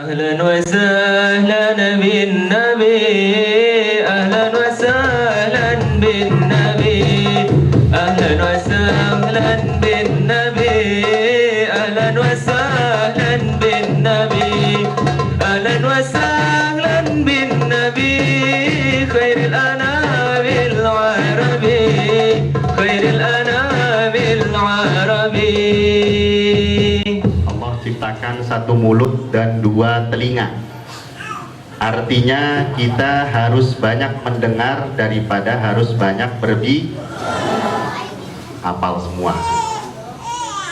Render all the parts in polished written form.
أهلا وسهلا بالنبي أهلا وسهلا بالنبي أهلا وسهلا بالنبي أهلا وسهلا بالنبي أهلا وسهلا بالنبي خير الأنام العربي خير الأنام العربي. Allah ciptakan satu mulut dan dua telinga. Artinya kita harus banyak mendengar daripada harus banyak hafal semua.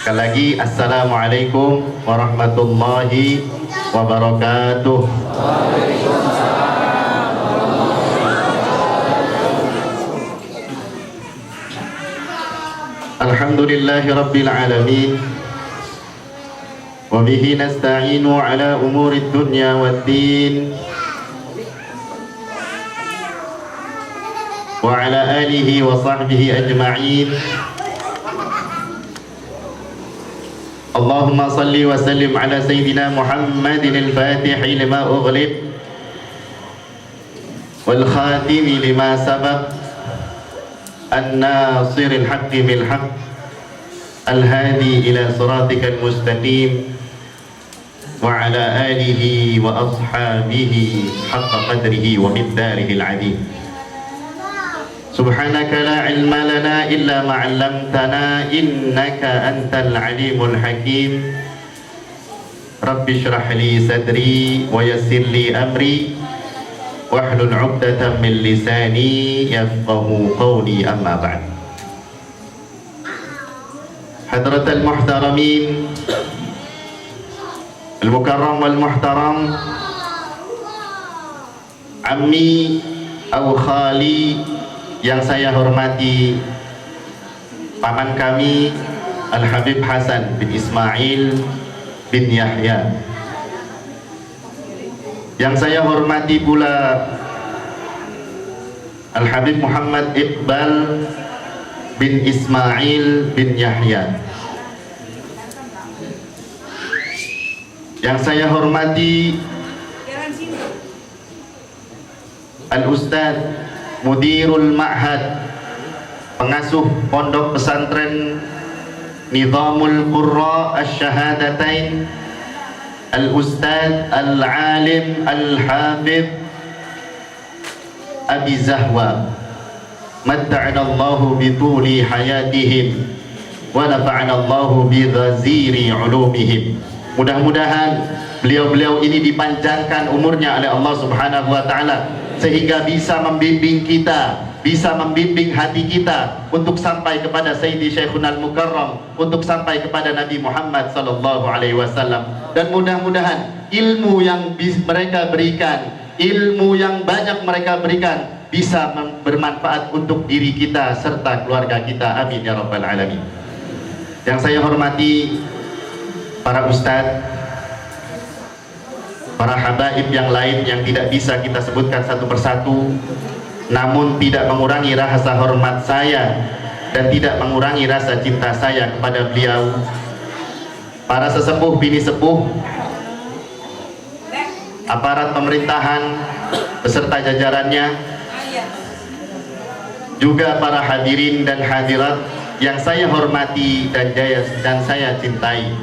Sekali lagi, assalamualaikum warahmatullahi wabarakatuh. Alhamdulillahi rabbil alamin. Wa bihi nasta'inu ala umurid dunya waddin. Wa ala alihi wa sahbihi ajma'in. Allahumma salli wa sallim ala sayyidina Muhammadin al-Fatihi lima ughliq wal khatimi lima sabaq an-nasiril haqqi bil haqq al-hadi ila siratikal mustaqim wa ala alihi wa ashabihi haqqa qadrihi wa miqdarihi al-'azim. Subhanaka la ilma lana illa ma 'allamtana innaka antal alimul hakim. Rabbi shrah li sadri wa yassir li amri wahlul 'uqdatam min lisani yafqahu qawli, amma ba'd. Hadratal muhtaramin, al-mukarram wal muhtaram, ammi au khali yang saya hormati, paman kami Al-Habib Hasan bin Ismail bin Yahya. Yang saya hormati pula Al-Habib Muhammad Iqbal bin Ismail bin Yahya. Yang saya hormati Al-Ustaz Mudirul Ma'had, pengasuh pondok pesantren Nizamul Qurra Asy-Syahadatain, Al-Ustaz Al-Alim Al-Hafidh Abi Zahwa, matta'anallahu bituli hayatihim wa nafa'anallahu bighaziri ulumihim. Mudah-mudahan beliau-beliau ini dipanjangkan umurnya oleh Allah Subhanahu wa taala sehingga bisa membimbing kita, bisa membimbing hati kita untuk sampai kepada Sayyidi Syekhunal Mukarram, untuk sampai kepada Nabi Muhammad sallallahu alaihi wasallam. Dan mudah-mudahan ilmu yang mereka berikan, ilmu yang banyak mereka berikan bisa bermanfaat untuk diri kita serta keluarga kita. Amin ya rabbal alamin. Yang saya hormati para ustadz, para habaib yang lain yang tidak bisa kita sebutkan satu persatu, namun tidak mengurangi rasa hormat saya dan tidak mengurangi rasa cinta saya kepada beliau. Para sesepuh bini sepuh, aparat pemerintahan beserta jajarannya, juga para hadirin dan hadirat yang saya hormati dan saya cintai.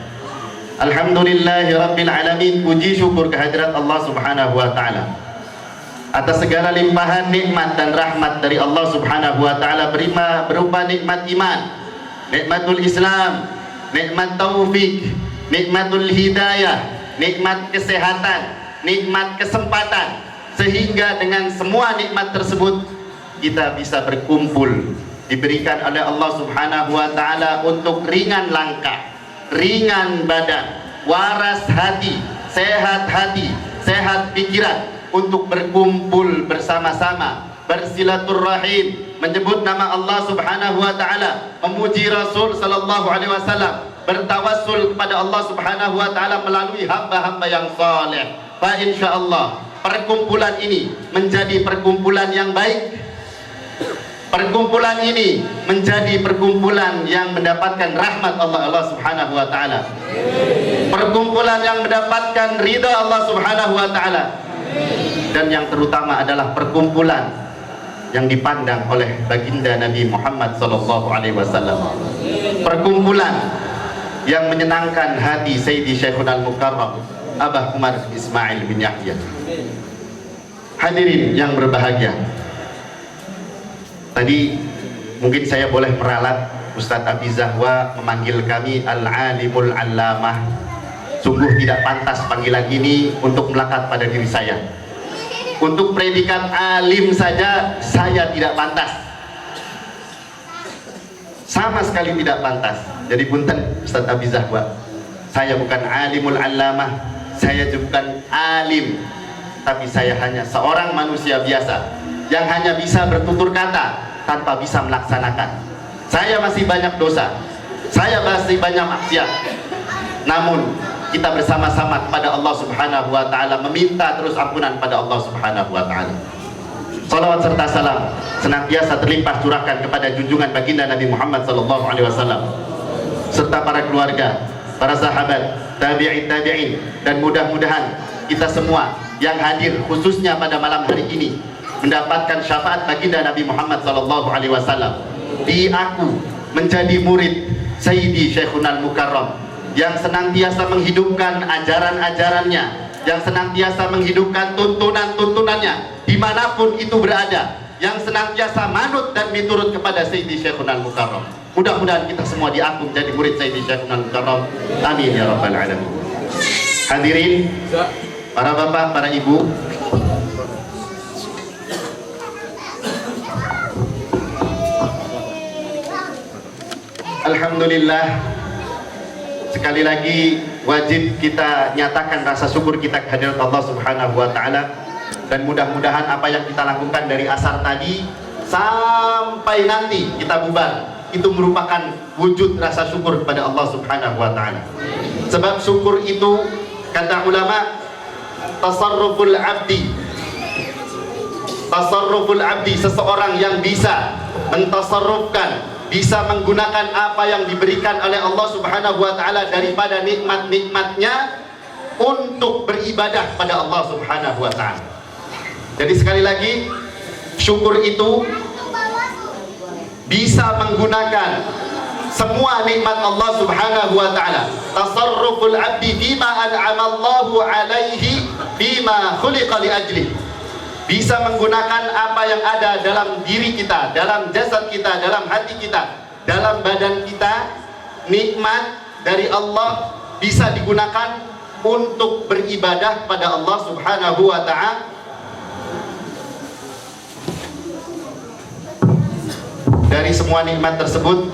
Alhamdulillahi rabbil alamin, puji syukur kehadirat Allah Subhanahu wa taala atas segala limpahan nikmat dan rahmat dari Allah Subhanahu wa taala, berupa nikmat iman, nikmatul Islam, nikmat taufik, nikmatul hidayah, nikmat kesehatan, nikmat kesempatan, sehingga dengan semua nikmat tersebut kita bisa berkumpul, diberikan oleh Allah Subhanahu wa taala untuk ringan langkah, ringan badan, waras hati, sehat pikiran, untuk berkumpul bersama-sama, bersilaturrahim, menyebut nama Allah Subhanahu wa taala, memuji Rasul sallallahu alaihi wasallam, bertawassul kepada Allah Subhanahu wa taala melalui hamba-hamba yang saleh. Fa insyaallah perkumpulan ini menjadi perkumpulan yang baik, perkumpulan ini menjadi perkumpulan yang mendapatkan rahmat Allah Subhanahu wa taala. Perkumpulan yang mendapatkan ridha Allah Subhanahu wa taala. Dan yang terutama adalah perkumpulan yang dipandang oleh baginda Nabi Muhammad sallallahu alaihi wasallam. Perkumpulan yang menyenangkan hati Sayyidi Syekhuna Al-Mukarram Abah Umar Ismail bin Yahya. Hadirin yang berbahagia, tadi mungkin saya boleh meralat Ustadz Abi Zahwa memanggil kami Al-Alimul Allamah. Sungguh tidak pantas panggilan ini untuk melekat pada diri saya. Untuk predikat alim saja saya tidak pantas, sama sekali tidak pantas. Jadi punten Ustadz Abi Zahwa, saya bukan alimul allamah, saya juga bukan alim, tapi saya hanya seorang manusia biasa yang hanya bisa bertutur kata tanpa bisa melaksanakan. Saya masih banyak dosa, saya masih banyak maksiat, namun kita bersama-sama kepada Allah Subhanahu wa taala meminta terus ampunan pada Allah Subhanahu wa taala. Salawat serta salam senantiasa terlimpah curahkan kepada junjungan baginda Nabi Muhammad sallallahu alaihi wasallam serta para keluarga, para sahabat, tabi'in dan mudah-mudahan kita semua yang hadir khususnya pada malam hari ini mendapatkan syafaat baginda Nabi Muhammad sallallahu alaihi wasallam. Diaku menjadi murid Sayyidi Syekhuna Al-Mukarram yang senantiasa menghidupkan ajaran-ajarannya, yang senantiasa menghidupkan tuntunan-tuntunannya dimanapun itu berada, yang senantiasa manut dan diturut kepada Sayyidi Syekhuna Al-Mukarram. Mudah-mudahan kita semua diaku menjadi murid Sayyidi Syekhuna Al-Mukarram. Amin ya rabbal alamin. Hadirin, para bapak, para ibu, alhamdulillah, sekali lagi wajib kita nyatakan rasa syukur kita kehadirat Allah Subhanahu wa taala, dan mudah-mudahan apa yang kita lakukan dari asar tadi sampai nanti kita bubar itu merupakan wujud rasa syukur kepada Allah Subhanahu wa taala. Sebab syukur itu kata ulama tasarruful abdi, seseorang yang bisa mentasarrufkan, bisa menggunakan apa yang diberikan oleh Allah Subhanahu wa taala daripada nikmat-nikmatnya untuk beribadah pada Allah Subhanahu wa taala. Jadi sekali lagi, syukur itu bisa menggunakan semua nikmat Allah Subhanahu wa taala. Tasarruful abdi bima an'amallahu alaihi bima khuliqa li ajli. Bisa menggunakan apa yang ada dalam diri kita, dalam jasad kita, dalam hati kita, dalam badan kita, nikmat dari Allah bisa digunakan untuk beribadah pada Allah Subhanahu wa ta'ala. Dari semua nikmat tersebut,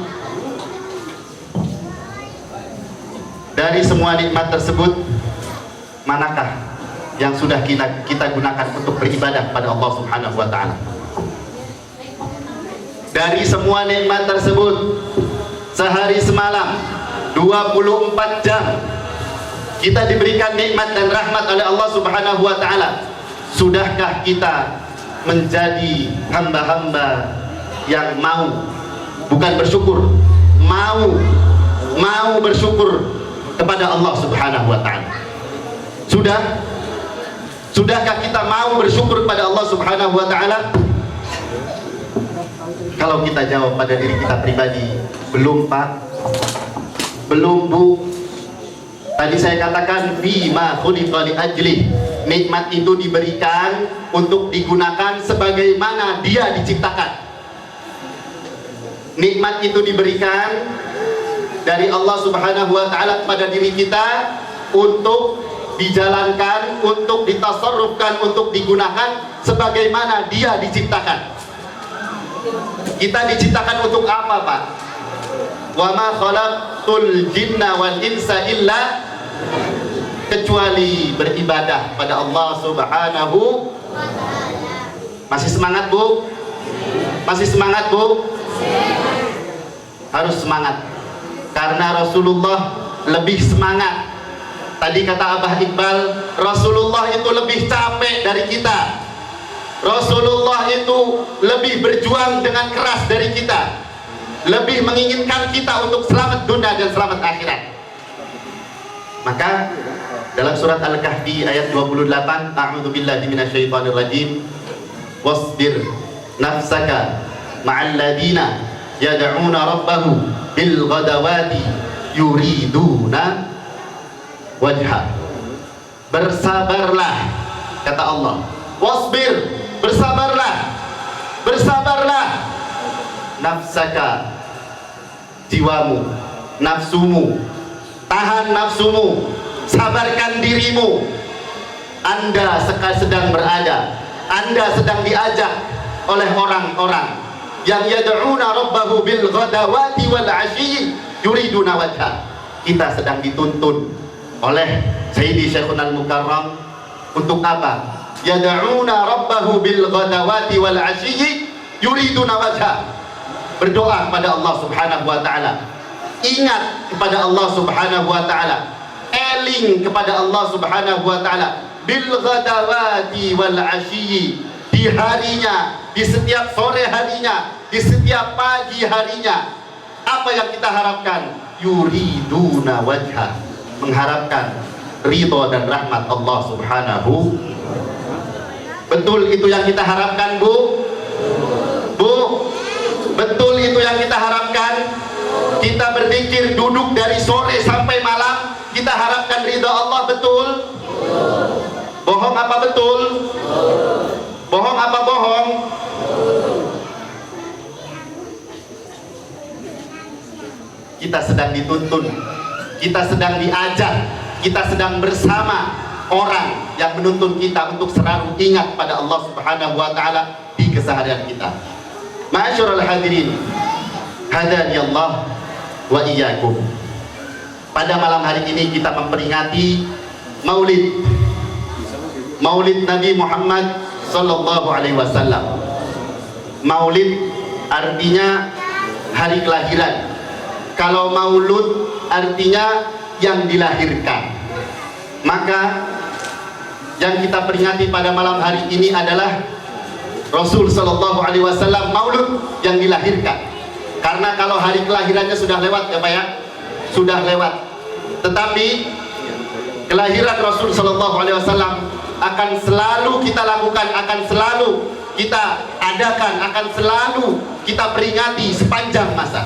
manakah yang sudah kita gunakan untuk beribadah pada Allah Subhanahu wa ta'ala? Dari semua nikmat tersebut, sehari semalam 24 jam kita diberikan nikmat dan rahmat oleh Allah Subhanahu wa ta'ala. Sudahkah kita menjadi hamba-hamba yang bukan bersyukur, mau bersyukur kepada Allah Subhanahu wa ta'ala? Sudahkah kita mau bersyukur kepada Allah Subhanahu wa ta'ala? Kalau kita jawab pada diri kita pribadi, belum Pak, belum Bu. Tadi saya katakan bima khuliqa li ajli. Nikmat itu diberikan untuk digunakan sebagaimana dia diciptakan. Nikmat itu diberikan dari Allah Subhanahu wa ta'ala kepada diri kita untuk dijalankan, untuk ditasarrufkan, untuk digunakan sebagaimana dia diciptakan. Kita diciptakan untuk apa, Pak? Wa ma khalaqtul jinna wal insa illa, kecuali beribadah pada Allah Subhanahu. Masih semangat, Bu? Masih semangat, Bu? Harus semangat, karena Rasulullah lebih semangat. Tadi kata Abah Iqbal, Rasulullah itu lebih capek dari kita. Rasulullah itu lebih berjuang dengan keras dari kita, lebih menginginkan kita untuk selamat dunia dan selamat akhirat. Maka dalam surat Al-Kahfi ayat 28, a'udzubillahi minasyaitonir rajim, wasbir nafsaka ma'al ladina yad'una rabbahum bil ghadawati yuriduna wajha. Bersabarlah, kata Allah. Wasbir, bersabarlah, bersabarlah. Nafsaka, jiwamu, nafsumu, tahan nafsumu, sabarkan dirimu. Anda sedang berada, Anda sedang diajak oleh orang-orang yang yad'una rabbahu bil ghadawati wal 'ashyi yuriduna wajha. Kita sedang dituntun oleh Sayyidi Syekhuna Al-Mukarram untuk apa? Yad'una rabbahu bil ghadawati wal 'ashyi yuriduna wajha. Berdoa kepada Allah Subhanahu wa taala. Ingat kepada Allah Subhanahu wa taala. Eling kepada Allah Subhanahu wa taala bil ghadawati wal 'ashyi. Di harinya, di setiap sore harinya, di setiap pagi harinya. Apa yang kita harapkan? Yuriduna wajha, mengharapkan ridho dan rahmat Allah Subhanahu. Betul itu yang kita harapkan, Bu? Bu, betul itu yang kita harapkan? Kita berzikir duduk dari sore sampai malam, kita harapkan ridho Allah, betul? Bohong apa betul? Bohong apa bohong? Kita sedang dituntun, kita sedang diajak, kita sedang bersama orang yang menuntun kita untuk selalu ingat pada Allah Subhanahu wa taala di keseharian kita. Ma'asyiral hadirin, hadani Allah wa iyyakum. Pada malam hari ini kita memperingati Maulid Nabi Muhammad sallallahu alaihi wasallam. Maulid artinya hari kelahiran. Kalau maulud artinya yang dilahirkan. Maka yang kita peringati pada malam hari ini adalah Rasul sallallahu alaihi wasallam, maulud yang dilahirkan. Karena kalau hari kelahirannya sudah lewat ya Pak ya, sudah lewat. Tetapi kelahiran Rasul sallallahu alaihi wasallam akan selalu kita lakukan, akan selalu kita adakan, akan selalu kita peringati sepanjang masa.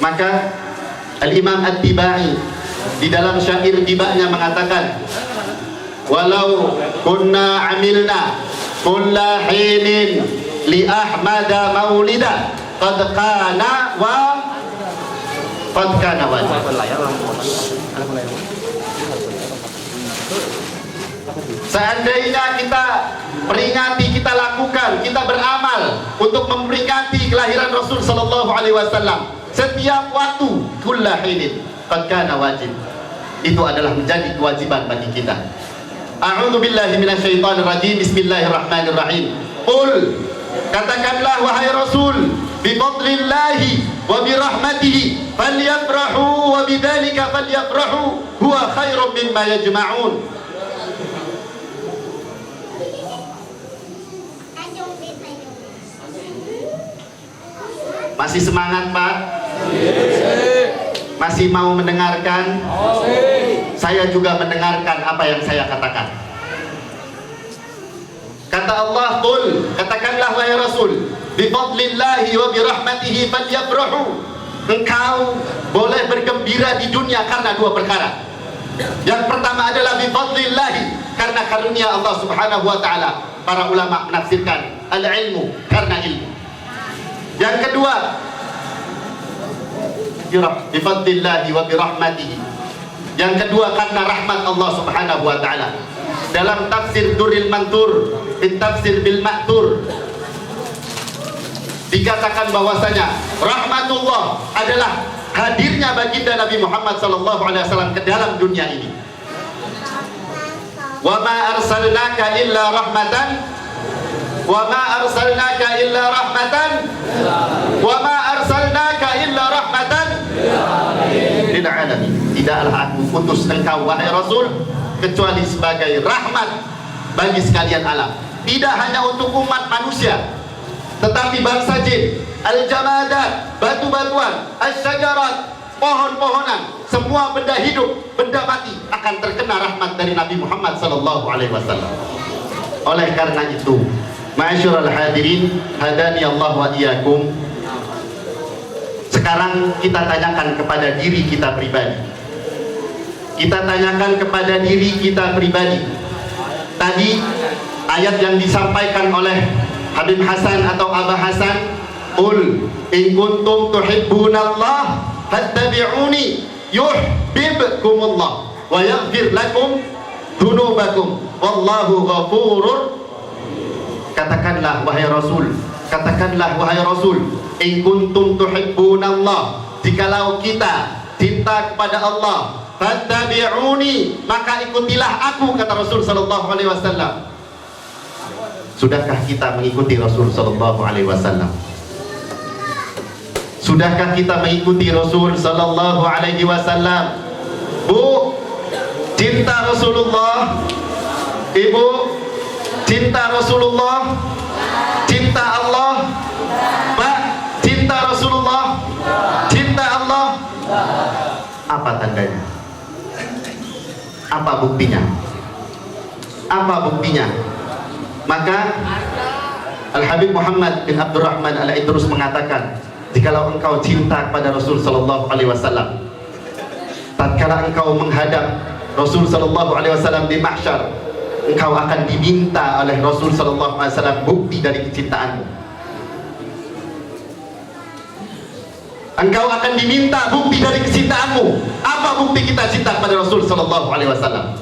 Maka Al-Imam At-Tibai di dalam syair tibanya mengatakan, walau kunna amilna kulla hinin li Ahmada maulida qad kana wa qad kana wa. Seandainya kita peringati, kita lakukan, kita beramal untuk memperingati kelahiran Rasul sallallahu alaihi wasallam setiap waktu, kullahinin qad kana wajib, itu adalah menjadi kewajiban bagi kita. A'udzu billahi minasyaitonir rajim. Bismillahirrahmanirrahim. Qul, katakanlah wahai Rasul, bi fadlillahi wa bi rahmatihi falyafrahu wa bidzalika falyafrahu huwa khairum mimma yajma'un. Masih semangat Pak? Masih mau mendengarkan? Saya juga mendengarkan apa yang saya katakan. Kata Allah, qul, katakanlah wahai Rasul, bi fadlillahi wa bi rahmatihi falyafrahu. Engkau boleh bergembira di dunia karena dua perkara. Yang pertama adalah bi fadlillahi, karena karunia Allah Subhanahu wa taala. Para ulama menafsirkan al-ilmu, karena ilmu. Yang kedua, bifadlillahi wa birahmatihi. Yang kedua karena rahmat Allah Subhanahu wa taala. Dalam tafsir Durrul Manthur, tafsir bil Ma'thur, dikatakan bahwasanya rahmatullah adalah hadirnya baginda Nabi Muhammad sallallahu alaihi wasallam ke dalam dunia ini. Wa ma arsalnaka illa rahmatan wa ma arsalnaka illa rahmatan wa ma arsalnaka illa rahmatan lil alamin. Tidaklah aku utus engkau wahai Rasul kecuali sebagai rahmat bagi sekalian alam. Tidak hanya untuk umat manusia, tetapi bangsa jin, al-jamadat, batu-batuan, al-syajarat, pohon-pohonan, semua benda hidup, benda mati akan terkena rahmat dari Nabi Muhammad SAW. Oleh karena itu, ma'asyiral hadirin, hadani Allah wa iyyakum, sekarang kita tanyakan kepada diri kita pribadi. Kita tanyakan kepada diri kita pribadi. Tadi ayat yang disampaikan oleh Habib Hasan atau Abah Hasan, "Qul in kuntum tuhibbunallah fattabi'uni yuhibbukumullah wa yaghfir lakum dzunubakum wallahu ghafurur." Katakanlah wahai Rasul, katakanlah wahai Rasul, in kuntum tuhibbunallah, jikalau kita cinta kepada Allah, fattabi'uni, maka ikutilah aku, kata Rasul sallallahu alaihi wasallam. Sudahkah kita mengikuti Rasul sallallahu alaihi wasallam? Sudahkah kita mengikuti Rasul sallallahu alaihi wasallam? Bu, cinta Rasulullah. Ibu, cinta Rasulullah. Cinta Allah. Pak, cinta Rasulullah. Cinta Allah. Apa tandanya? Apa buktinya? Apa buktinya? Maka Al-Habib Muhammad bin Abdurrahman Al-Idrus mengatakan, jikalau engkau cinta kepada Rasul sallallahu alaihi wasallam, tatkala engkau menghadap Rasul sallallahu alaihi wasallam di mahsyar, engkau akan diminta oleh Rasul sallallahu alaihi wasallam bukti dari kecintaanmu. Engkau akan diminta bukti dari kecintaanmu. Apa bukti kita cinta kepada Rasul sallallahu alaihi wasallam?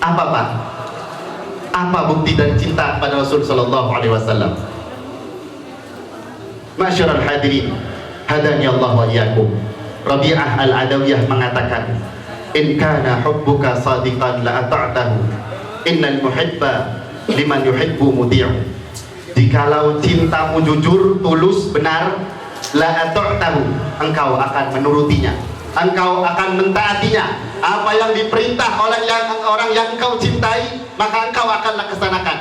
Apa, Pak? Apa bukti dan cinta kepada Rasul sallallahu alaihi wasallam? Ma'asyiral hadirin, hadani Allah wa iyyakum. Rabi'ah al-Adawiyah mengatakan, in kana hubbuka sadiqan la ata'tahu, innal muhibba liman yuhibbu muti'u. Jikalau cintamu jujur, tulus, benar, la ata'tahu, engkau akan menurutinya, engkau akan mentaatinya. Apa yang diperintah oleh orang yang engkau cintai, maka engkau akan laksanakan.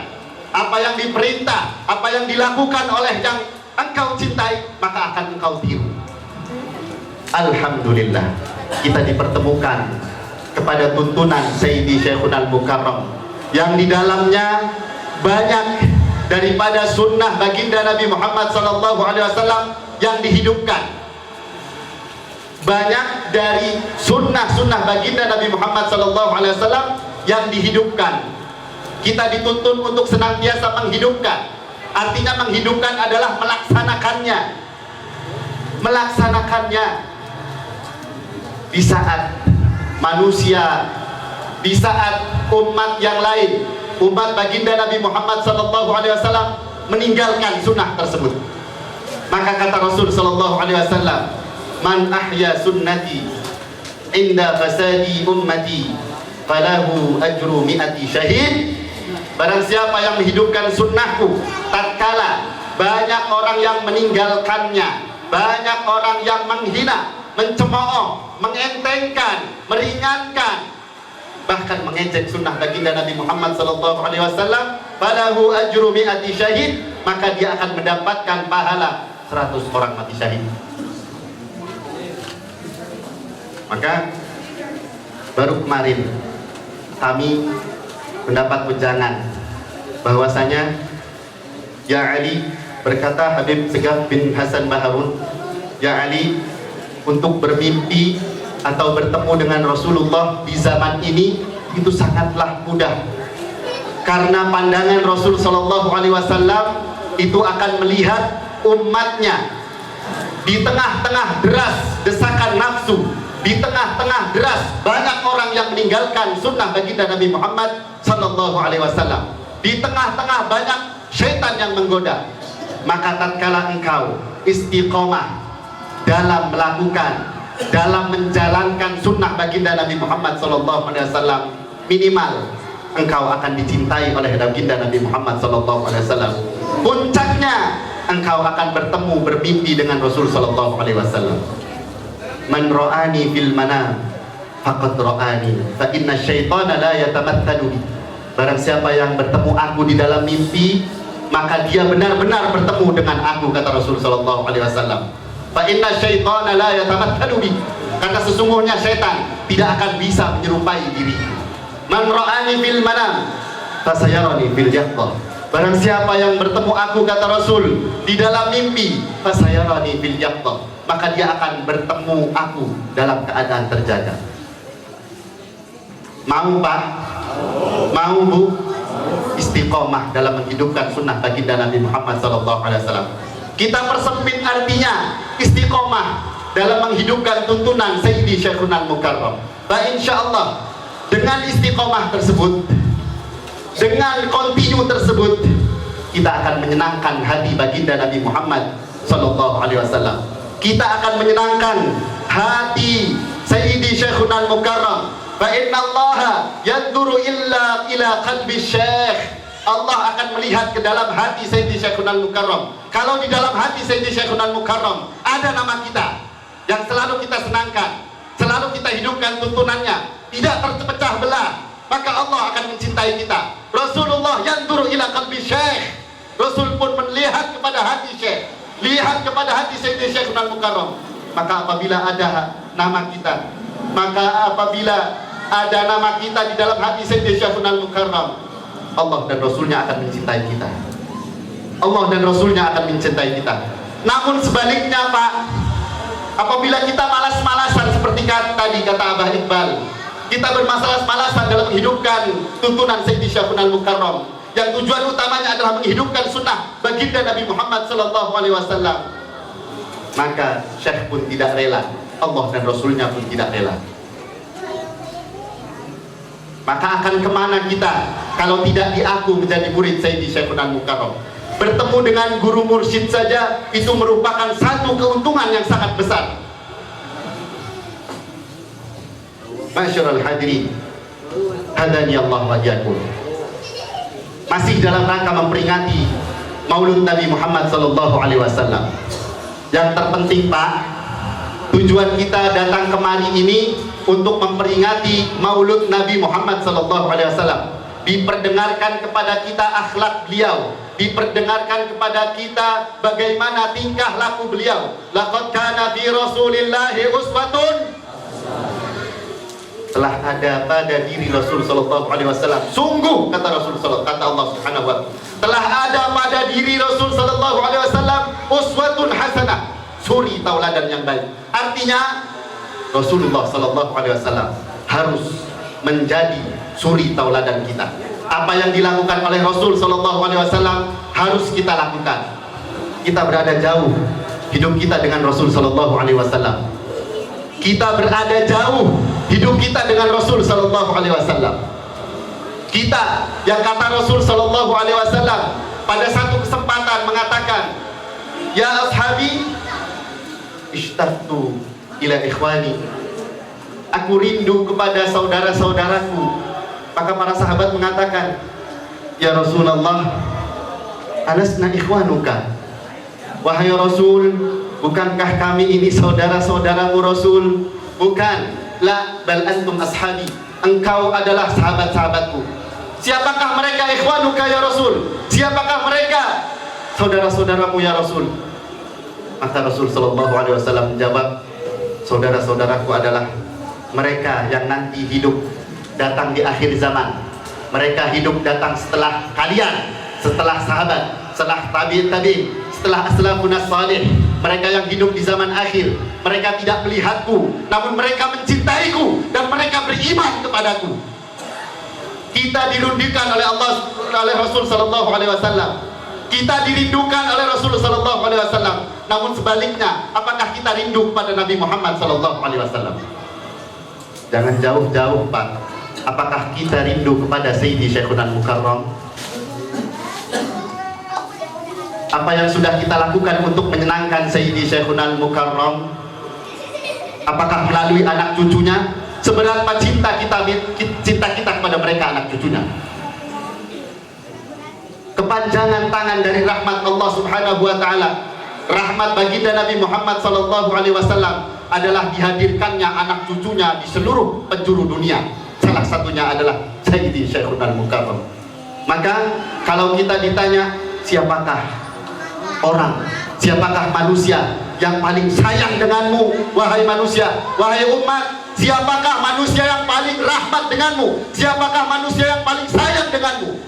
Apa yang diperintah, apa yang dilakukan oleh yang engkau cintai, maka akan engkau tiru. Alhamdulillah, kita dipertemukan kepada tuntunan Sayyidi Syekhuna Al-Mukarram yang di dalamnya banyak daripada sunnah baginda Nabi Muhammad SAW yang dihidupkan. Banyak dari sunnah-sunnah baginda Nabi Muhammad SAW yang dihidupkan. Kita dituntun untuk senantiasa menghidupkan. Artinya menghidupkan adalah melaksanakannya. Melaksanakannya di saat manusia, di saat umat yang lain, umat baginda Nabi Muhammad SAW meninggalkan sunnah tersebut. Maka kata Rasul SAW, man ahya sunnati inda fasadi ummati falahu ajru mi'ati syahid. Barang siapa yang menghidupkan sunnahku tatkala banyak orang yang meninggalkannya, banyak orang yang menghina, mencemooh, mengentengkan, meringankan, bahkan mengejek sunnah baginda Nabi Muhammad SAW, falahu ajru mi'ati syahid, maka dia akan mendapatkan pahala 100 orang mati syahid. Maka baru kemarin kami mendapat wejangan bahwasanya, ya Ali, berkata Habib Segaf bin Hasan Baharun, ya Ali, untuk bermimpi atau bertemu dengan Rasulullah di zaman ini itu sangatlah mudah, karena pandangan Rasul Shallallahu Alaihi Wasallam itu akan melihat umatnya di tengah-tengah deras desakan nafsu, di tengah-tengah deras banyak orang yang meninggalkan sunnah baginda Nabi Muhammad Sallallahu Alaihi Wasallam, di tengah-tengah banyak syaitan yang menggoda. Maka tatkala engkau istiqomah dalam melakukan, dalam menjalankan sunnah baginda Nabi Muhammad Sallallahu Alaihi Wasallam, minimal engkau akan dicintai oleh baginda Nabi Muhammad Sallallahu Alaihi Wasallam. Puncaknya engkau akan bertemu, bermimpi dengan Rasul Sallallahu Alaihi Wasallam. Man ra'ani fil manam faqad ra'ani fa inna syaitana la yatamathalu bi. Barang siapa yang bertemu aku di dalam mimpi, maka dia benar-benar bertemu dengan aku, kata Rasul sallallahu alaihi wasallam. Fa inna syaitana la yatamathalu bi. Karena sesungguhnya syaitan tidak akan bisa menyerupai diriku. Man ra'ani fil manam fasayarani fil yaqظah. Barang siapa yang bertemu aku, kata Rasul, di dalam mimpi, fasayarani fil yaqظah, maka dia akan bertemu aku dalam keadaan terjaga. Mau Pak? Mau Bu? Istiqomah dalam menghidupkan sunnah baginda Nabi Muhammad SAW. Kita persempit artinya istiqomah dalam menghidupkan tuntunan Sayyidi Syekhuna Al-Mukarram. Insyaallah dengan istiqomah tersebut, dengan kontinu tersebut, kita akan menyenangkan hati baginda Nabi Muhammad SAW. Kita akan menyenangkan hati Sayyidi Syekhuna Al-Mukarram. Fa innallaha yanzuru illa ila qalbi syekh. Allah akan melihat ke dalam hati Sayyidi Syekhuna Al-Mukarram. Kalau di dalam hati Sayyidi Syekhuna Al-Mukarram ada nama kita yang selalu kita senangkan, selalu kita hidupkan tuntunannya, tidak terpecah belah, maka Allah akan mencintai kita. Rasulullah yanzuru ila qalbi syekh. Rasul pun melihat kepada hati syekh, lihat kepada hati Sayyidi Syekhuna Al-Mukarram. Maka apabila ada nama kita, maka apabila ada nama kita di dalam hati Sayyidi Syekhuna Al-Mukarram, Allah dan Rasulnya akan mencintai kita. Allah dan Rasulnya akan mencintai kita. Namun sebaliknya Pak, apabila kita malas-malasan seperti tadi kata Abah Iqbal, kita bermalas-malasan dalam menghidupkan tuntunan Sayyidi Syekhuna Al-Mukarram yang tujuan utamanya adalah menghidupkan sunnah baginda Nabi Muhammad SAW, maka Syekh pun tidak rela, Allah dan Rasulnya pun tidak rela. Maka akan kemana kita kalau tidak diaku menjadi murid Sayyidi Syekhuna Al-Mukarram? Bertemu dengan guru mursyid saja itu merupakan satu keuntungan yang sangat besar. Masyarul hadirin, hadani Allah wa iyyakum. Masih dalam rangka memperingati Maulud Nabi Muhammad SAW. Yang terpenting Pak, tujuan kita datang kemari ini untuk memperingati Maulud Nabi Muhammad SAW. Diperdengarkan kepada kita akhlak beliau, diperdengarkan kepada kita bagaimana tingkah laku beliau. Laqad kana fi Rasulillahi uswatun. Telah ada pada diri Rasul sallallahu alaihi wasallam. Sungguh kata Rasul sallallahu, kata Allah Subhanahu wa taala, telah ada pada diri Rasul sallallahu alaihi wasallam uswatun hasanah, suri tauladan yang baik. Artinya Rasulullah sallallahu alaihi wasallam harus menjadi suri tauladan kita. Apa yang dilakukan oleh Rasul sallallahu alaihi wasallam harus kita lakukan. Kita berada jauh, hidup kita dengan Rasul sallallahu alaihi wasallam. Kita berada jauh, hidup kita dengan Rasul sallallahu alaihi wasallam. Kita yang kata Rasul sallallahu alaihi wasallam pada satu kesempatan mengatakan, "Ya ashabi, ishtaqtu ila ikhwani." Aku rindu kepada saudara-saudaraku. Maka para sahabat mengatakan, "Ya Rasulullah, alasna ikhwanuka?" Wahai Rasul, bukankah kami ini saudara-saudaramu Rasul? Bukan. La bal antum ashabi. Engkau adalah sahabat-sahabatku. Siapakah mereka ikhwanuka ya Rasul? Siapakah mereka saudara-saudaramu ya Rasul? Maka Rasul sallallahu alaihi wasallam menjawab, saudara-saudaraku adalah mereka yang nanti hidup datang di akhir zaman. Mereka hidup datang setelah kalian, setelah sahabat, setelah tabi'in, setelah as-salafun as-salih. Mereka yang hidup di zaman akhir. Mereka tidak melihatku, namun mereka mencintaiku dan mereka beriman kepadaku. Kita dirindukan oleh Allah, oleh Rasul sallallahu alaihi wasallam. Kita dirindukan oleh Rasul sallallahu alaihi wasallam. Namun sebaliknya, apakah kita rindu kepada Nabi Muhammad sallallahu alaihi wasallam? Jangan jauh-jauh, Pak. Apakah kita rindu kepada Sayyidi Syekhuna Al-Mukarram? Apa yang sudah kita lakukan untuk menyenangkan Sayyidi Syekhuna Al-Mukarram? Apakah melalui anak cucunya? Seberapa cinta kita kepada mereka, anak cucunya? Kepanjangan tangan dari rahmat Allah Subhanahu wa taala, rahmat baginda Nabi Muhammad sallallahu alaihi wasallam adalah dihadirkannya anak cucunya di seluruh penjuru dunia. salah satunya adalah Sayyidi Syekhuna Al-Mukarram. Maka kalau kita ditanya siapakah orang, siapakah manusia yang paling sayang denganmu, wahai manusia, wahai umat, siapakah manusia yang paling rahmat denganmu, siapakah manusia yang paling sayang denganmu?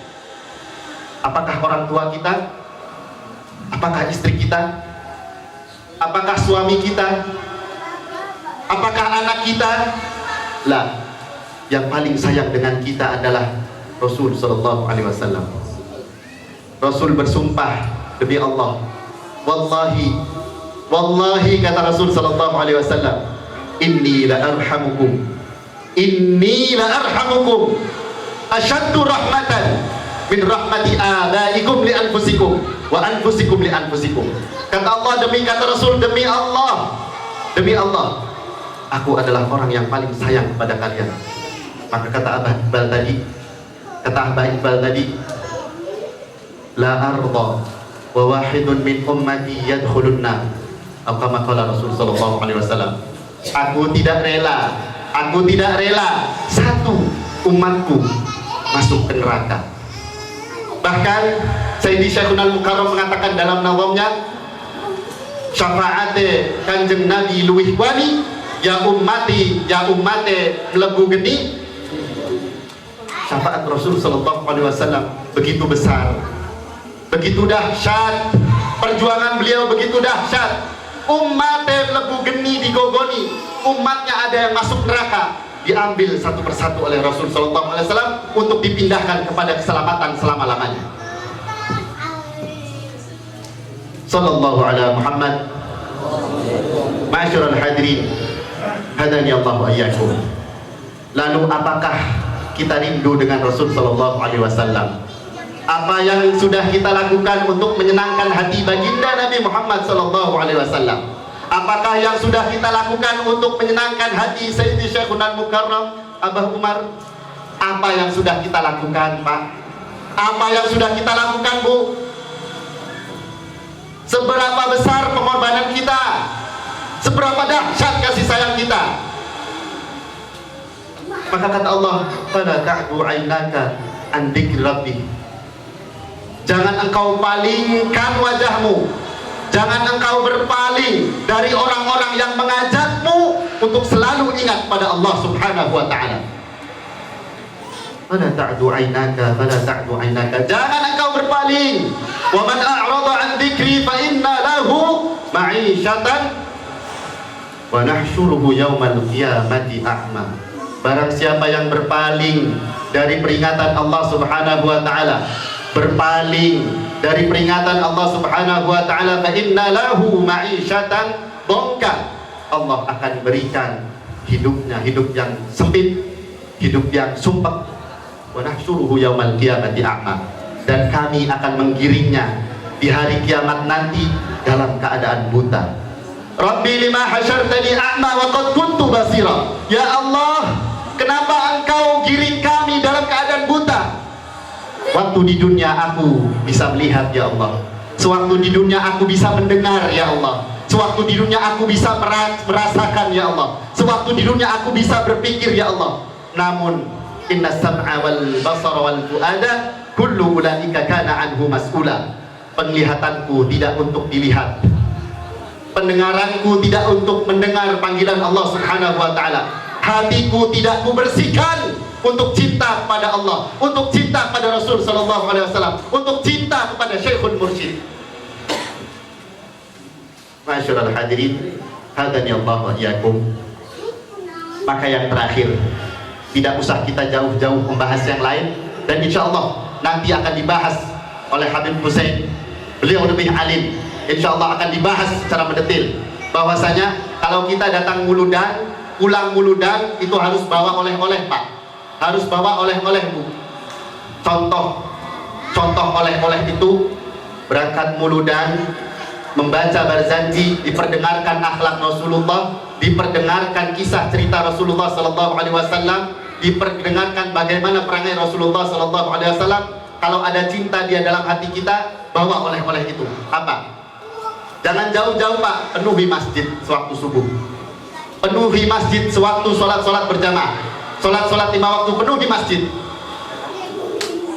Apakah orang tua kita? Apakah istri kita? Apakah suami kita? Apakah anak kita? Lah, yang paling sayang dengan kita adalah Rasul sallallahu alaihi wasallam. Rasul bersumpah demi Allah, wallahi kata Rasul sallallahu alaihi wasallam, inni la arhamukum asyaddu rahmatan min rahmati abaikum li anfusikum wa anfusikum li anfusikum. Kata Allah, kata Rasul, demi Allah, aku adalah orang yang paling sayang kepada kalian. Maka kata Abah Iqbal tadi, la arda wa wahidun min ummati yadkhulun nar, atau kama qala Rasul sallallahu alaihi wasallam. Aku tidak rela satu umatku masuk ke neraka. Bahkan Sayyidi Syekhuna Al-Mukarram mengatakan dalam nazamnya, syafaate Kanjeng Nabi luwih wani, ya ummati mlebu geni. Syafaat Rasul sallallahu alaihi wasallam begitu besar, begitu dahsyat, perjuangan beliau begitu dahsyat. Umatnya mlebu geni digogoni, umatnya ada yang masuk neraka, diambil satu persatu oleh Rasul sallallahu alaihi wasallam untuk dipindahkan kepada keselamatan selama-lamanya. Sallallahu ala Muhammad. Ma'asyiral hadirin, hadani Allah wa iyyakum. Lalu apakah kita rindu dengan Rasul sallallahu alaihi wasallam? Apa yang sudah kita lakukan untuk menyenangkan hati baginda Nabi Muhammad sallallahu alaihi wasallam? Apakah yang sudah kita lakukan untuk menyenangkan hati Sayyidi Syekhuna Al-Mukarram Abah Umar? Apa yang sudah kita lakukan, Pak? Apa yang sudah kita lakukan, Bu? Seberapa besar pengorbanan kita? Seberapa dahsyat kasih sayang kita? Maka kata Allah, "Fala ta'du 'ainaka an dzikri rabbih." Jangan engkau palingkan wajahmu, jangan engkau berpaling dari orang-orang yang mengajakmu untuk selalu ingat pada Allah Subhanahu wa ta'ala. Fala ta'du 'ainaka, jangan engkau berpaling. Wa man a'rada 'an dzikri fa inna lahu ma'isyatan wa nahsyuruhu yaumal qiyamati a'ma. Barang siapa yang berpaling dari peringatan Allah Subhanahu wa ta'ala, berpaling dari peringatan Allah Subhanahu wa ta'ala, fa inna lahu ma'isyatan dhanka, Allah akan berikan hidupnya hidup yang sempit, hidup yang sumpek. Wa nahsyuruhu yaumal qiyamati a'ma, dan kami akan menggiringnya di hari kiamat nanti dalam keadaan buta. Rabbi lima hasyartani a'ma wa qad kuntu basira. Ya Allah, kenapa engkau giring kami dalam keadaan buta? Waktu di dunia aku bisa melihat, ya Allah. Sewaktu di dunia aku bisa mendengar, ya Allah. Sewaktu di dunia aku bisa merasakan, ya Allah. Sewaktu di dunia aku bisa berpikir, ya Allah. Namun inna sam'a wal basara wal fu'ada kullu ulaika kana anhu mas'ula. Penglihatanku tidak untuk dilihat, pendengaranku tidak untuk mendengar panggilan Allah Subhanahu wa ta'ala. Hatiku tidak kubersihkan untuk cinta kepada Allah, untuk cinta kepada Rasul sallallahu alaihi wasallam, untuk cinta kepada Syekhul Mursyid. Ma'asyiral hadirin, hadani Allah wa iyyakum. Maka yang terakhir, tidak usah kita jauh-jauh membahas yang lain, dan insyaallah nanti akan dibahas oleh Habib Hussein. Beliau lebih alim, insyaallah akan dibahas secara mendetil bahwasanya kalau kita datang Muludan, pulang Muludan, itu harus bawa oleh-oleh, Pak. Harus bawa oleh-oleh, Bu. Contoh oleh-oleh itu berangkat Muludan, membaca Barzanji, diperdengarkan akhlak Rasulullah, diperdengarkan kisah cerita Rasulullah sallallahu alaihi wasallam, diperdengarkan bagaimana perangai Rasulullah sallallahu alaihi wasallam. Kalau ada cinta dia dalam hati kita, bawa oleh-oleh itu. Apa? Jangan jauh-jauh, Pak. Penuhi masjid sewaktu subuh, penuhi masjid sewaktu sholat berjamaah. sholat 5 waktu penuh di masjid.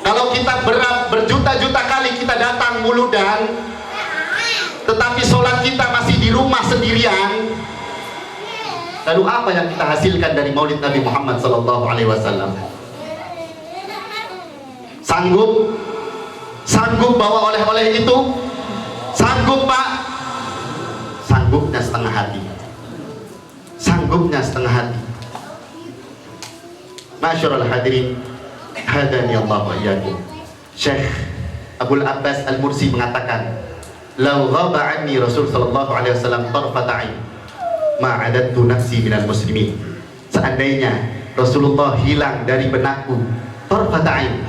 Kalau kita berjuta-juta kali kita datang muludan, tetapi sholat kita masih di rumah sendirian, lalu apa yang kita hasilkan dari maulid Nabi Muhammad SAW? Sanggup bawa oleh-oleh itu? Sanggup Pak? Sanggupnya setengah hati. Masyarul hadirin, hadani Allah wa iyyakum. Syekh Abdul Abbas Al-Mursi mengatakan, "Lau ghaba anni Rasul sallallahu alaihi wasallam tarfat ain, ma adattu nafsi minal muslimin." Seandainya Rasulullah hilang dari benakku tarfat ain,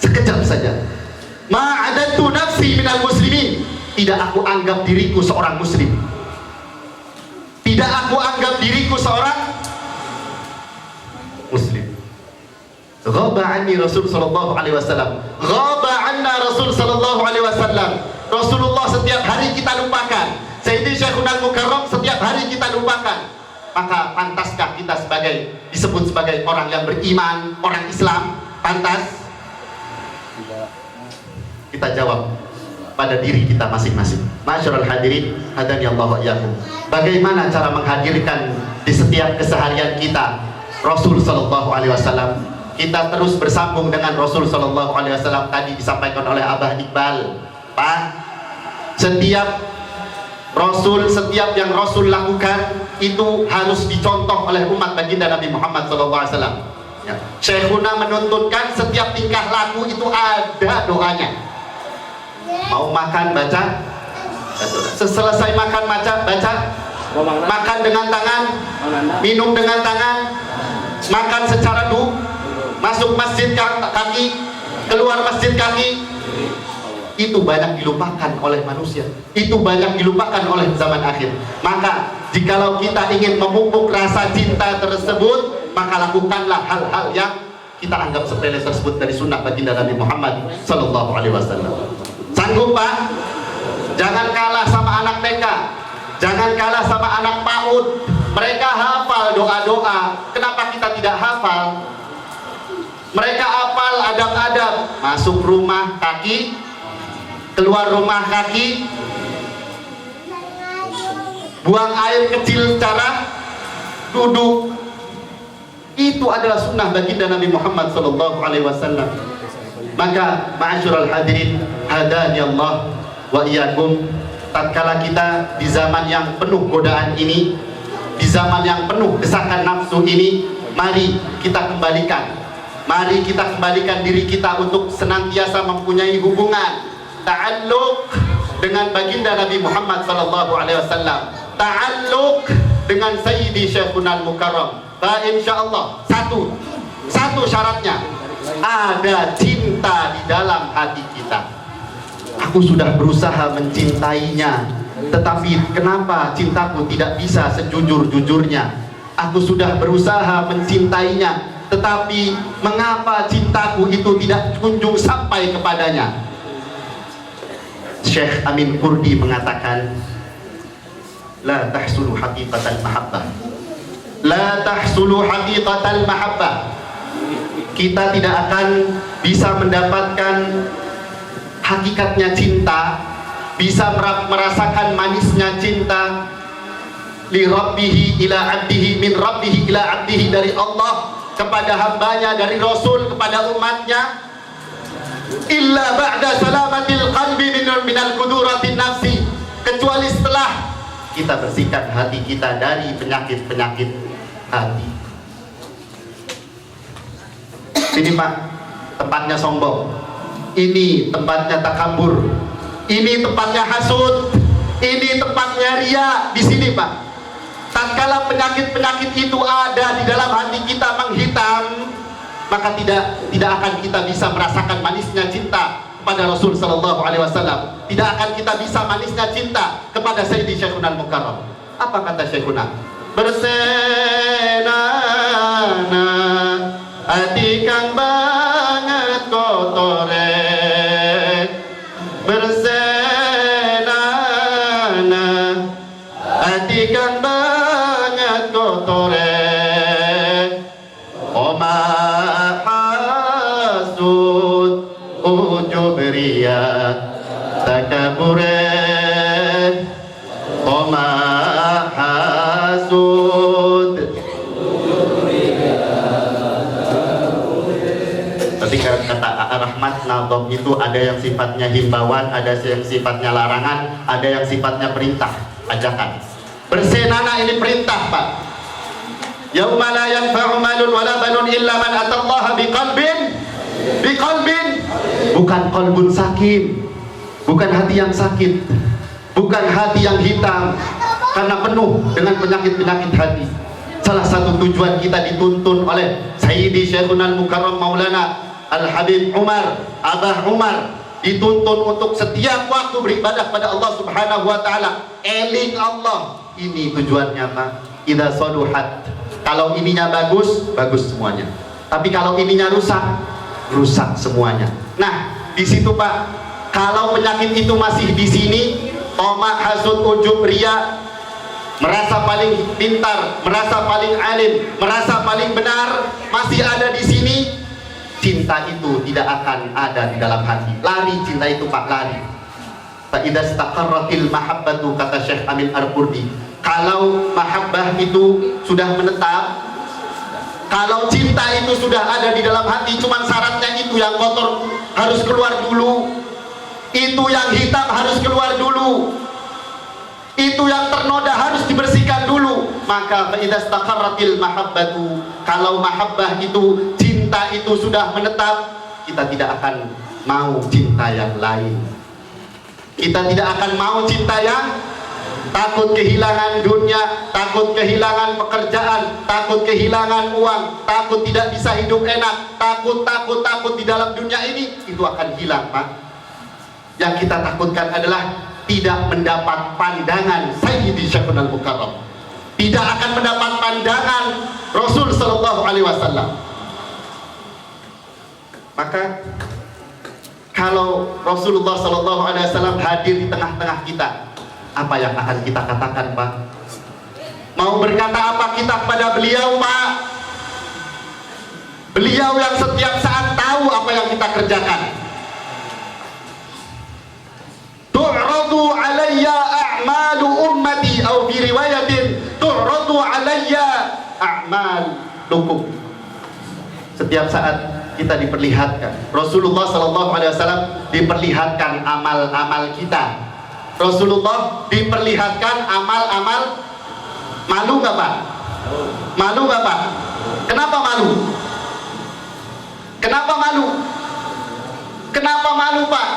sekejap saja, ma adattu nafsi minal muslimin, tidak aku anggap diriku seorang muslim. Tidak aku anggap diriku seorang muslim. Ghaba anni Rasul sallallahu alaihi wasallam. Ghaba anna Rasul sallallahu alaihi wasallam. Rasulullah setiap hari kita lupakan. Sayyidi Syekhuna Al-Mukarram setiap hari kita lupakan. Maka pantaskah kita disebut sebagai orang yang beriman, orang Islam? Pantas? Kita jawab pada diri kita masing-masing. Masyarul hadirin, hadani Allah wa iyyakum. Bagaimana cara menghadirkan di setiap keseharian kita Rasul sallallahu alaihi wasallam? Kita terus bersambung dengan Rasul sallallahu alaihi wasallam. Tadi disampaikan oleh Abah Iqbal, Pak, setiap yang Rasul lakukan itu harus dicontoh oleh umat baginda Nabi Muhammad sallallahu alaihi wasallam. Ya. Syekhuna menuntunkan setiap tingkah laku itu ada doanya. Mau makan baca, selesai makan baca, makan dengan tangan, minum dengan tangan, makan secara masuk masjid kaki, keluar masjid kaki. Itu banyak dilupakan oleh manusia, itu banyak dilupakan oleh zaman akhir. Maka jikalau kita ingin memupuk rasa cinta tersebut, maka lakukanlah hal-hal yang kita anggap sepele tersebut dari sunnah baginda Nabi Muhammad sallallahu alaihi wasallam. Sanggup Pak? Jangan kalah sama anak TK, jangan kalah sama anak PAUD. Mereka hafal doa-doa, kenapa kita tidak hafal? Mereka hafal adab-adab, masuk rumah kaki, keluar rumah kaki, buang air kecil cara duduk. Itu adalah sunnah baginda Nabi Muhammad sallallahu alaihi wasallam. Maka ma'asyiral hadirin, hadani Allah wa iyyakum, tatkala kita di zaman yang penuh godaan ini, di zaman yang penuh desakan nafsu ini, mari kita kembalikan diri kita untuk senantiasa mempunyai hubungan ta'alluq dengan baginda Nabi Muhammad sallallahu alaihi wasallam, ta'alluq dengan Sayyidi Syekhuna Al-Mukarram. Insyaallah satu syaratnya, ada cinta di dalam hati kita. Aku sudah berusaha mencintainya, tetapi kenapa cintaku tidak bisa sejujur-jujurnya? Aku sudah berusaha mencintainya, tetapi mengapa cintaku itu tidak kunjung sampai kepadanya? Syekh Amin Kurdi mengatakan, la tahsulu haqiqatal mahabbah, la tahsulu haqiqatal mahabbah. Kita tidak akan bisa mendapatkan hakikatnya cinta, bisa merasakan manisnya cinta, li rabbihi ila abdihi, min rabbihi ila abdihi, dari Allah kepada hambanya, dari Rasul kepada umatnya, illa ba'da salamatil qalbi minal kuduratin nafsi, kecuali setelah kita bersihkan hati kita dari penyakit-penyakit hati. Ini Pak, tempatnya sombong, ini tempatnya takabur, ini tempatnya hasud, ini tempatnya ria. Di sini Pak, tatkala penyakit-penyakit itu ada di dalam hati kita menghitam, maka tidak akan kita bisa merasakan manisnya cinta kepada Rasul sallallahu alaihi wasallam. Tidak akan kita bisa manisnya cinta kepada Sayyidi Syekhuna Al-Mukarram. Apa kata Syekhuna? Bersenana hati kang banget kotore, bersenana hati kang banget kotore, riya takaburan tama hasud. Tadi kata Rahmat Nadham itu ada yang sifatnya himbauan, ada yang sifatnya larangan, ada yang sifatnya perintah, ajakan. Bersenana ini perintah, Pak. Yauma la yanfa'u malun wala banun illa man atallaha biqalbin bukan qalbun sakin, bukan hati yang sakit, bukan hati yang hitam karena penuh dengan penyakit-penyakit hati. Salah satu tujuan kita dituntun oleh Sayyidi Syekhuna Al-Mukarram Maulana Al-Habib Umar, Abah Umar, dituntun untuk setiap waktu beribadah pada Allah Subhanahu wa taala, eling Allah. Ini tujuannya, Pak. Idza saluhat, kalau ininya bagus, bagus semuanya. Tapi kalau ininya rusak, rusak semuanya. Nah, di situ, Pak, kalau penyakit itu masih di sini, tamak, hasud, ujub, riya, merasa paling pintar, merasa paling alim, merasa paling benar, masih ada di sini, cinta itu tidak akan ada di dalam hati. Lari cinta itu, Pak, lari. Fa idza istaqarratil mahabbatu, kata Syekh Amin Ar-Qurdi, kalau mahabbah itu sudah menetap, kalau cinta itu sudah ada di dalam hati, cuman syaratnya itu yang kotor harus keluar dulu, itu yang hitam harus keluar dulu, itu yang ternoda harus dibersihkan dulu. Maka fa idza istaqarratil mahabbatu, kalau mahabbah itu, cinta itu sudah menetap, kita tidak akan mau cinta yang lain. Kita tidak akan mau cinta yang takut kehilangan dunia, takut kehilangan pekerjaan, takut kehilangan uang, takut tidak bisa hidup enak, takut di dalam dunia ini, itu akan hilang, Pak. Yang kita takutkan adalah tidak mendapat pandangan Sayyidi Syekhuna Al-Mukarram, tidak akan mendapat pandangan Rasul Sallallahu Alaihi Wasallam. Maka kalau Rasulullah Sallallahu Alaihi Wasallam hadir di tengah-tengah kita, apa yang akan kita katakan, Pak? Mau berkata apa kita kepada beliau, Pak? Beliau yang setiap saat tahu apa yang kita kerjakan. Tu'radu alayya a'malu ummati, atau fi riwayatin tu'radu alayya a'malukum. Setiap saat kita diperlihatkan, Rasulullah Sallallahu Alaihi Wasallam diperlihatkan amal-amal kita. Rasulullah diperlihatkan amal-amal. Malu nggak, Pak? Malu nggak, Pak? Kenapa malu? Kenapa malu? Kenapa malu, Pak?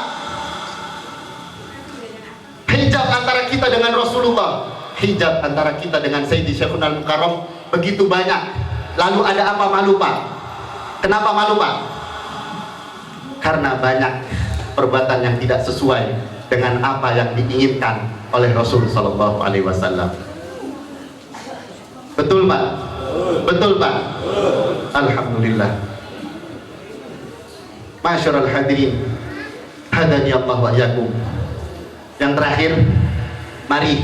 Hijab antara kita dengan Rasulullah, hijab antara kita dengan Sayyidi Syekhuna Al-Mukarram begitu banyak. Lalu ada apa malu, Pak? Kenapa malu, Pak? Karena banyak perbuatan yang tidak sesuai dengan apa yang diinginkan oleh Rasul Sallallahu Alaihi Wasallam. Betul, Pak? Betul, Pak? Alhamdulillah. Masyarul hadirin, hadani Allah wa iyyakum. Yang terakhir, mari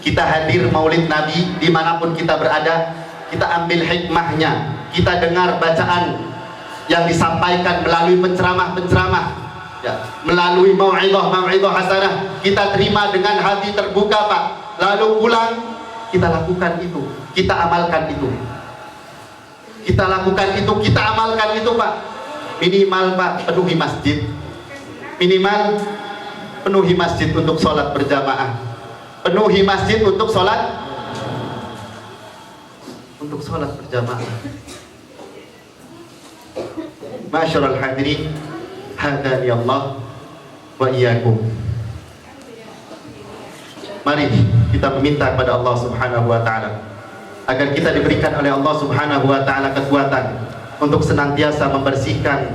kita hadir Maulid Nabi dimanapun kita berada, kita ambil hikmahnya, kita dengar bacaan yang disampaikan melalui penceramah-penceramah, ya, melalui mau'izah hasanah, kita terima dengan hati terbuka, Pak. Lalu pulang, kita lakukan itu, kita amalkan itu, kita lakukan itu, kita amalkan itu, Pak. Minimal, Pak, penuhi masjid, minimal penuhi masjid untuk sholat berjamaah, penuhi masjid untuk sholat berjamaah. Masyarul hadirin, hadani Allah wa iyyakum. Mari kita meminta kepada Allah Subhanahu wa taala agar kita diberikan oleh Allah Subhanahu wa taala kekuatan untuk senantiasa membersihkan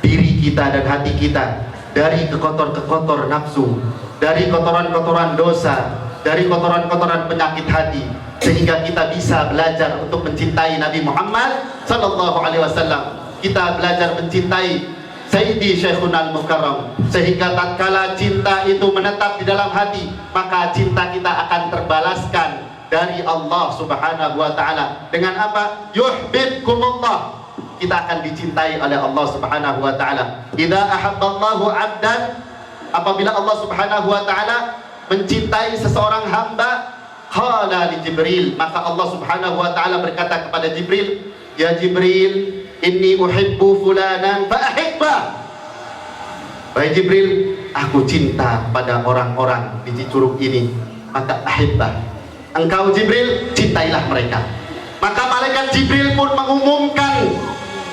diri kita dan hati kita dari kekotor-kekotor nafsu, dari kotoran-kotoran dosa, dari kotoran-kotoran penyakit hati, sehingga kita bisa belajar untuk mencintai Nabi Muhammad Sallallahu Alaihi Wasallam. Kita belajar mencintai Sayyidi Syekhuna Al-Mukarram, sehingga tatkala cinta itu menetap di dalam hati, maka cinta kita akan terbalaskan dari Allah Subhanahu wa taala dengan apa? Yuhibbukumullah, kita akan dicintai oleh Allah Subhanahu wa taala. Idza ahabballahu 'abdan, apabila Allah Subhanahu wa taala mencintai seseorang hamba, qala li Jibril, maka Allah Subhanahu wa taala berkata kepada Jibril, ya Jibril, inni uhibbu fulanan fa ahibbah. Wahai Jibril, aku cinta pada orang-orang di Cicurug ini, maka ahibbah. Engkau Jibril, cintailah mereka. Maka malaikat Jibril pun mengumumkan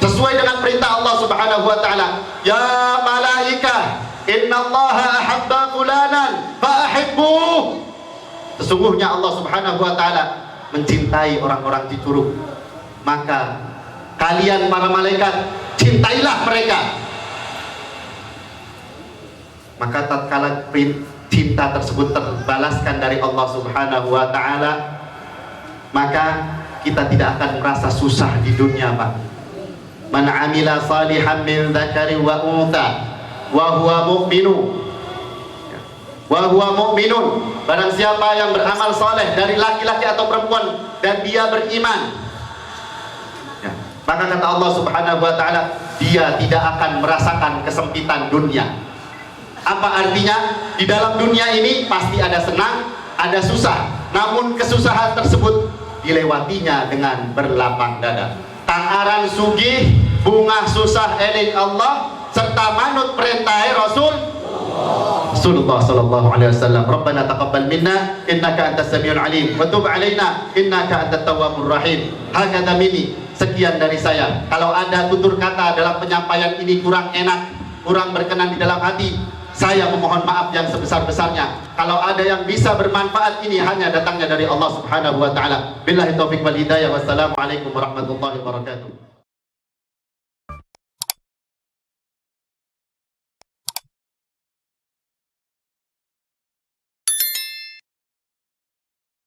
sesuai dengan perintah Allah Subhanahu wa taala, ya malaikah, innallaha ahabba fulanan fa ahibbuh. Sesungguhnya Allah Subhanahu wa taala mencintai orang-orang Cicurug, maka kalian para malaikat cintailah mereka. Maka tatkala cinta tersebut terbalaskan dari Allah Subhanahu wa taala, maka kita tidak akan merasa susah di dunia, Pak. Man amila salihan min dzakari wa untha wa huwa mu'minun, barang siapa yang beramal saleh dari laki-laki atau perempuan dan dia beriman, ya, maka kata Allah Subhanahu wa taala, dia tidak akan merasakan kesempitan dunia. Apa artinya? Di dalam dunia ini pasti ada senang, ada susah, namun kesusahan tersebut dilewatinya dengan berlapang dada. Tangaran sugih, bunga susah eling Allah, serta manut perintah Rasulullah sallallahu alaihi wasallam. Rabbana taqabbal minna innaka antas samiul alim wa tub alaina innaka antat tawwabur rahim. Hakadha minni, sekian dari saya. Kalau ada tutur kata dalam penyampaian ini kurang enak, kurang berkenan di dalam hati, saya memohon maaf yang sebesar-besarnya. Kalau ada yang bisa bermanfaat, ini hanya datangnya dari Allah Subhanahu wa taala. Billahi taufiq wal hidayah. Wassalamualaikum warahmatullahi wabarakatuh.